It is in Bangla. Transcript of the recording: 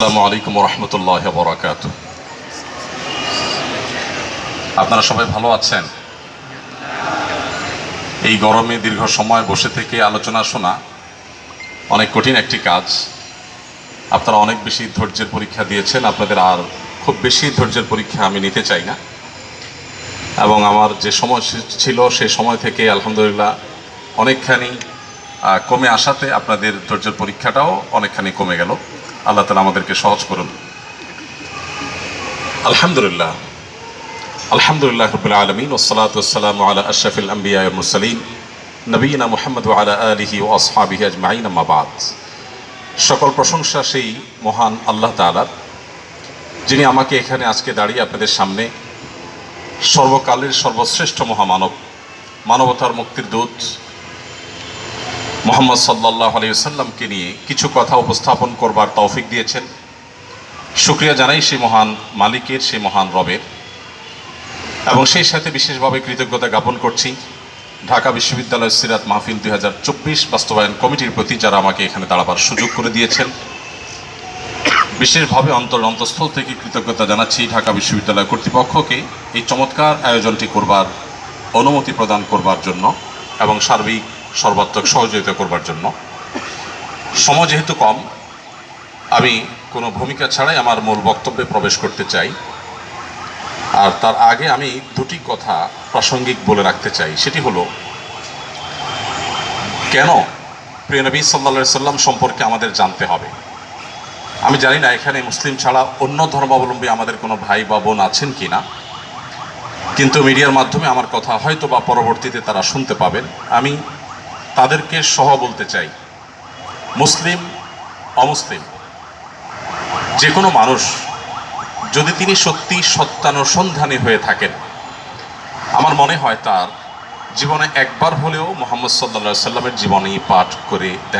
আসসালামু আলাইকুম রহমতুল্লাহ বরাকাত। আপনারা সবাই ভালো আছেন? এই গরমে দীর্ঘ সময় বসে থেকে আলোচনা শোনা অনেক কঠিন একটি কাজ। আপনারা অনেক বেশি ধৈর্যের পরীক্ষা দিয়েছেন। আপনাদের আর খুব বেশি ধৈর্যের পরীক্ষা আমি নিতে চাই না, এবং আমার যে সময় ছিল সেই সময় থেকে আলহামদুলিল্লাহ অনেকখানি কমে আসাতে আপনাদের ধৈর্যের পরীক্ষাটাও অনেকখানি কমে গেল। আল্লাহ তাআলা আমাদেরকে সহজ করুন। আলহামদুলিল্লাহ আলহামদুলিল্লাহ রাব্বিল আলামিন ওয়াসসালাতু ওয়াসসালামু আলা আশরাফিল আমবিয়া ওয়াল মুরসালিন নবিয়িনা মুহাম্মদ ওয়া আলা আলিহি ওয়া আসহাবিহি আজমাইন, আম্মা বাদ। সকল প্রশংসা সেই মহান আল্লাহ তাআলার, যিনি আমাকে এখানে আজকে দাঁড়িয়ে আপনাদের সামনে সর্বকালের সর্বশ্রেষ্ঠ মহামানব, মানবতার মুক্তির দূত মুহাম্মদ সাল্লাল্লাহু আলাইহি ওয়াসাল্লামকে নিয়ে কিছু কথা উপস্থাপন করবার তৌফিক দিয়েছেন। শুকরিয়া জানাই সেই মহান মালিকের, সেই মহান রবের, এবং সেই সাথে বিশেষভাবে কৃতজ্ঞতা জ্ঞাপন করছি ঢাকা বিশ্ববিদ্যালয় সিরাত মাহফিল 2024 বাস্তবায়ন কমিটির প্রতি, যারা আমাকে এখানে দাঁড়াবার সুযোগ করে দিয়েছেন। বিশেষভাবে অন্তঃস্থল থেকে কৃতজ্ঞতা জানাচ্ছি ঢাকা বিশ্ববিদ্যালয় কর্তৃপক্ষকে এই চমৎকার আয়োজনটি করবার অনুমতি প্রদান করবার জন্য এবং সার্বিক সর্বাত্মক সহযোগিতা করবার জন্য। সময় যেহেতু কম, আমি কোনো ভূমিকা ছাড়াই আমার মূল বক্তব্যে প্রবেশ করতে চাই। আর তার আগে আমি দুটি কথা প্রাসঙ্গিক বলে রাখতে চাই। সেটি হলো, কেন প্রিয় নবী সাল্লাল্লাহু আলাইহি সাল্লাম সম্পর্কে আমাদের জানতে হবে। আমি জানি না এখানে মুসলিম ছাড়া অন্য ধর্মাবলম্বী আমাদের কোনো ভাই বা বোন আছেন কি না, কিন্তু মিডিয়ার মাধ্যমে আমার কথা হয়তো বা পরবর্তীতে তারা শুনতে পাবেন। আমি তাদেরকে সহ বলতে চাই, মুসলিম অমুসলিম যে কোনো মানুষ যদি তিনি সত্যি সত্যানুসন্ধানী হয়ে থাকেন, আমার মনে হয় তার জীবনে একবার হলেও মুহাম্মদ সাল্লাল্লাহু আলাইহি সাল্লামের জীবনী পাঠ করে